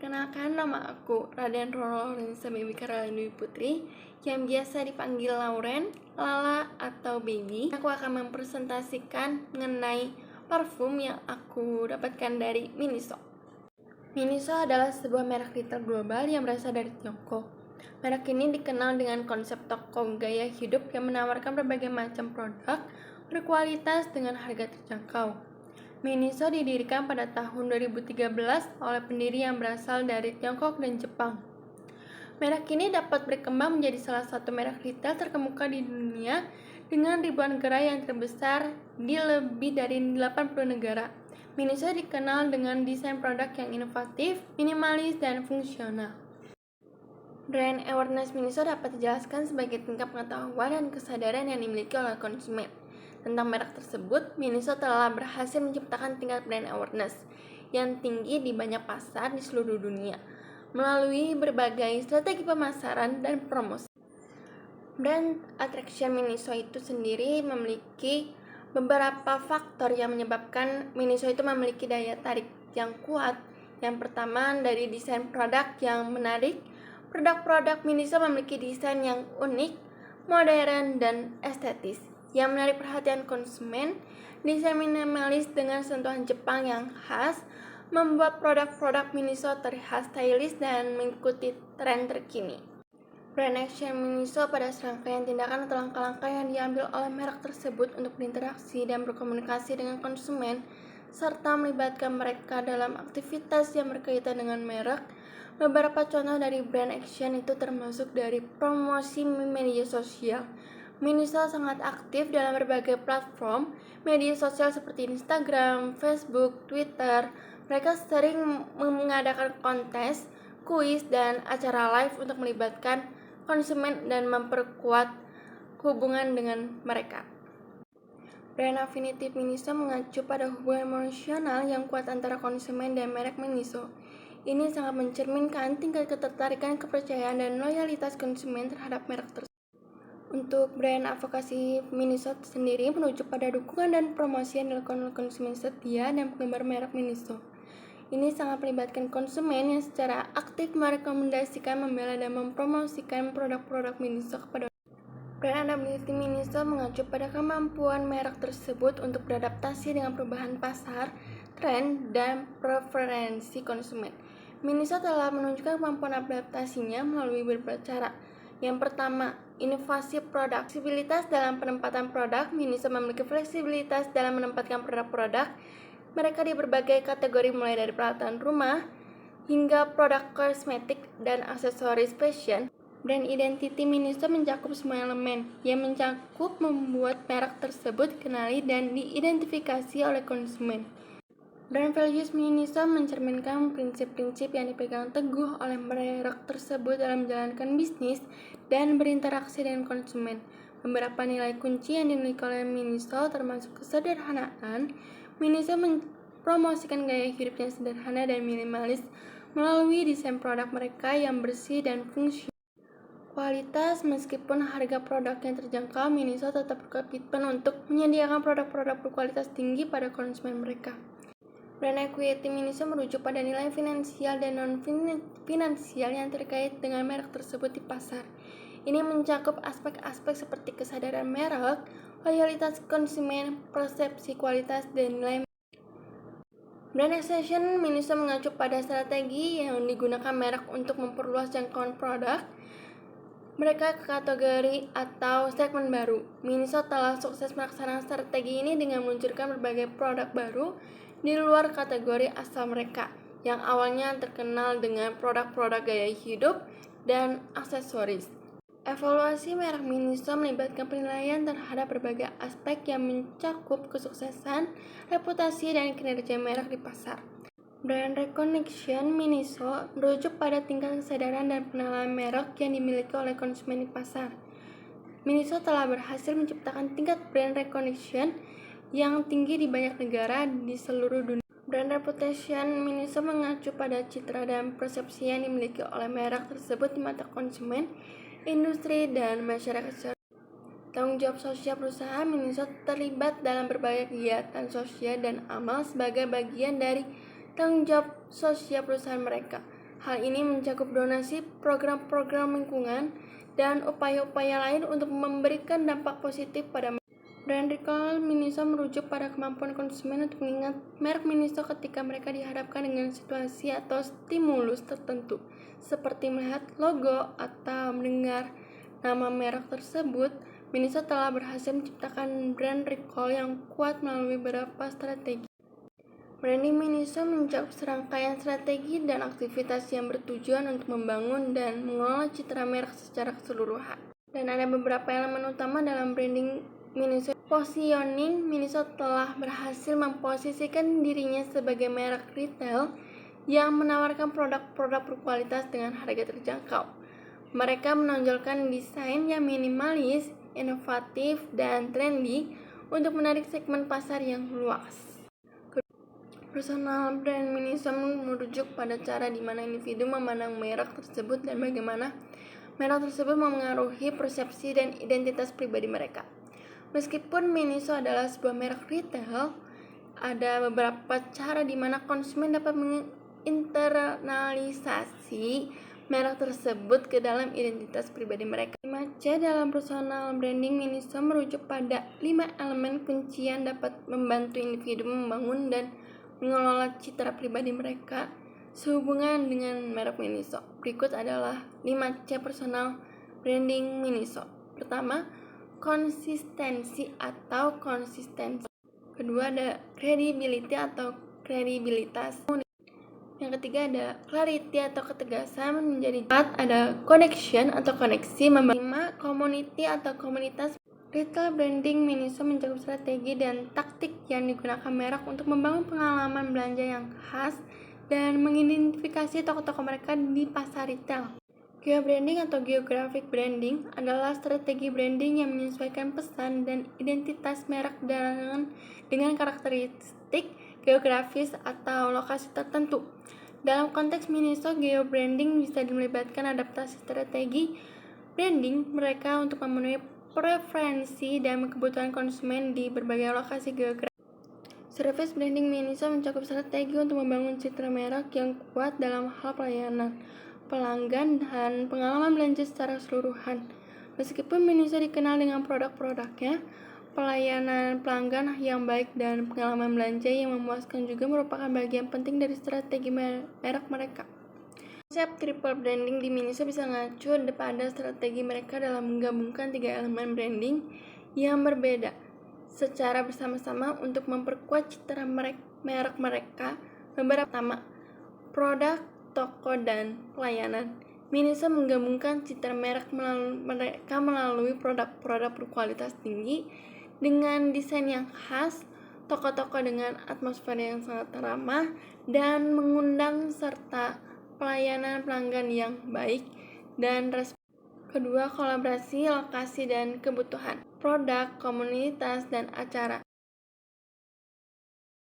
Perkenalkan, nama aku Raden Lorenza Baby Caroline Dwi Putri yang biasa dipanggil Lauren, Lala, atau Baby. Aku akan mempresentasikan mengenai parfum yang aku dapatkan dari Miniso. Miniso adalah sebuah merek retail global yang berasal dari Tiongkok. Merek ini dikenal dengan konsep toko gaya hidup yang menawarkan berbagai macam produk berkualitas dengan harga terjangkau. Miniso didirikan pada tahun 2013 oleh pendiri yang berasal dari Tiongkok dan Jepang. Merek ini dapat berkembang menjadi salah satu merek retail terkemuka di dunia dengan ribuan gerai yang terbesar di lebih dari 80 negara. Miniso dikenal dengan desain produk yang inovatif, minimalis, dan fungsional. Brand awareness Miniso dapat dijelaskan sebagai tingkat pengetahuan dan kesadaran yang dimiliki oleh konsumen. Tentang merek tersebut, Miniso telah berhasil menciptakan tingkat brand awareness yang tinggi di banyak pasar di seluruh dunia melalui berbagai strategi pemasaran dan promosi. Brand attraction Miniso itu sendiri memiliki beberapa faktor yang menyebabkan Miniso itu memiliki daya tarik yang kuat. Yang pertama, dari desain produk yang menarik. Produk-produk Miniso memiliki desain yang unik, modern, dan estetis yang menarik perhatian konsumen. Desain minimalis dengan sentuhan Jepang yang khas membuat produk-produk Miniso terlihat stylish dan mengikuti tren terkini. Brand action Miniso pada serangkaian tindakan atau langkah-langkah yang diambil oleh merek tersebut untuk berinteraksi dan berkomunikasi dengan konsumen, serta melibatkan mereka dalam aktivitas yang berkaitan dengan merek. Beberapa contoh dari brand action itu termasuk dari promosi media sosial. Miniso sangat aktif dalam berbagai platform media sosial seperti Instagram, Facebook, Twitter. Mereka sering mengadakan kontes, kuis, dan acara live untuk melibatkan konsumen dan memperkuat hubungan dengan mereka. Brand affinity Miniso mengacu pada hubungan emosional yang kuat antara konsumen dan merek Miniso. Ini sangat mencerminkan tingkat ketertarikan, kepercayaan, dan loyalitas konsumen terhadap merek tersebut. Untuk brand advokasi Miniso sendiri menuju pada dukungan dan promosi yang dilakukan oleh konsumen setia dan penggemar merek Miniso. Ini sangat melibatkan konsumen yang secara aktif merekomendasikan, membela, dan mempromosikan produk-produk Miniso kepada brand adaptability Miniso mengacu pada kemampuan merek tersebut untuk beradaptasi dengan perubahan pasar, tren, dan preferensi konsumen. Miniso telah menunjukkan kemampuan adaptasinya melalui beberapa cara. Yang pertama, inovasi produk. Fleksibilitas dalam penempatan produk. Miniso memiliki fleksibilitas dalam menempatkan produk-produk mereka di berbagai kategori mulai dari peralatan rumah hingga produk kosmetik dan aksesoris fashion. Brand identity Miniso mencakup semua elemen yang mencakup membuat merek tersebut dikenali dan diidentifikasi oleh konsumen. Brand values Miniso mencerminkan prinsip-prinsip yang dipegang teguh oleh merek tersebut dalam menjalankan bisnis dan berinteraksi dengan konsumen. Beberapa nilai kunci yang dimiliki oleh Miniso termasuk kesederhanaan. Miniso mempromosikan gaya hidup yang sederhana dan minimalis melalui desain produk mereka yang bersih dan fungsional. Kualitas. Meskipun harga produk yang terjangkau, Miniso tetap berkomitmen untuk menyediakan produk-produk berkualitas tinggi pada konsumen mereka. Brand equity Miniso merujuk pada nilai finansial dan non-finansial yang terkait dengan merek tersebut di pasar. Ini mencakup aspek-aspek seperti kesadaran merek, loyalitas konsumen, persepsi kualitas, dan nilai. Brand extension Miniso mengacu pada strategi yang digunakan merek untuk memperluas jangkauan produk mereka ke kategori atau segmen baru. Miniso telah sukses melaksanakan strategi ini dengan meluncurkan berbagai produk baru di luar kategori asal mereka, yang awalnya terkenal dengan produk-produk gaya hidup dan aksesoris. Evaluasi merek Miniso melibatkan penilaian terhadap berbagai aspek yang mencakup kesuksesan, reputasi, dan kinerja merek di pasar. Brand recognition Miniso merujuk pada tingkat kesadaran dan pengenalan merek yang dimiliki oleh konsumen di pasar. Miniso telah berhasil menciptakan tingkat brand recognition yang tinggi di banyak negara di seluruh dunia. Brand reputation Miniso mengacu pada citra dan persepsi yang dimiliki oleh merek tersebut di mata konsumen, industri, dan masyarakat. Tanggung jawab sosial perusahaan. Miniso terlibat dalam berbagai kegiatan sosial dan amal sebagai bagian dari tanggung jawab sosial perusahaan mereka. Hal ini mencakup donasi, program-program lingkungan, dan upaya-upaya lain untuk memberikan dampak positif pada mereka. Brand recall Miniso merujuk pada kemampuan konsumen untuk mengingat merek Miniso ketika mereka dihadapkan dengan situasi atau stimulus tertentu, seperti melihat logo atau mendengar nama merek tersebut. Miniso telah berhasil menciptakan brand recall yang kuat melalui beberapa strategi. Branding Miniso mencakup serangkaian strategi dan aktivitas yang bertujuan untuk membangun dan mengelola citra merek secara keseluruhan. Dan ada beberapa elemen utama dalam branding Miniso. Positioning Miniso telah berhasil memposisikan dirinya sebagai merek retail yang menawarkan produk-produk berkualitas dengan harga terjangkau. Mereka menonjolkan desain yang minimalis, inovatif, dan trendy untuk menarik segmen pasar yang luas. Personal brand Miniso merujuk pada cara di mana individu memandang merek tersebut dan bagaimana merek tersebut memengaruhi persepsi dan identitas pribadi mereka. Meskipun Miniso adalah sebuah merek retail, ada beberapa cara di mana konsumen dapat menginternalisasi merek tersebut ke dalam identitas pribadi mereka. 5C dalam personal branding Miniso merujuk pada 5 elemen kunci yang dapat membantu individu membangun dan mengelola citra pribadi mereka sehubungan dengan merek Miniso. Berikut adalah 5C personal branding Miniso. Pertama, konsistensi atau konsistensi. Kedua, ada credibility atau kredibilitas. Yang ketiga, ada clarity atau ketegasan menjadi. Keempat, ada connection atau koneksi. 5, community atau komunitas. Retail branding Miniso mencakup strategi dan taktik yang digunakan merek untuk membangun pengalaman belanja yang khas dan mengidentifikasi tokoh-tokoh mereka di pasar retail. Geo-branding atau geographic branding adalah strategi branding yang menyesuaikan pesan dan identitas merek dengan karakteristik geografis atau lokasi tertentu. Dalam konteks Miniso, geo-branding bisa melibatkan adaptasi strategi branding mereka untuk memenuhi preferensi dan kebutuhan konsumen di berbagai lokasi geografis. Service branding Miniso mencakup strategi untuk membangun citra merek yang kuat dalam hal pelayanan pelanggan dan pengalaman belanja secara keseluruhan. Meskipun Miniso dikenal dengan produk-produknya, pelayanan pelanggan yang baik dan pengalaman belanja yang memuaskan juga merupakan bagian penting dari strategi merek mereka. Konsep triple branding di Miniso bisa mengacu pada strategi mereka dalam menggabungkan 3 elemen branding yang berbeda secara bersama-sama untuk memperkuat citra merek mereka. Beberapa pertama, produk, toko, dan pelayanan. Miniso menggabungkan citra merek mereka melalui produk-produk berkualitas tinggi dengan desain yang khas, toko-toko dengan atmosfer yang sangat ramah dan mengundang serta pelayanan pelanggan yang baik dan responsif. Kedua, kolaborasi, lokasi, dan kebutuhan produk, komunitas, dan acara.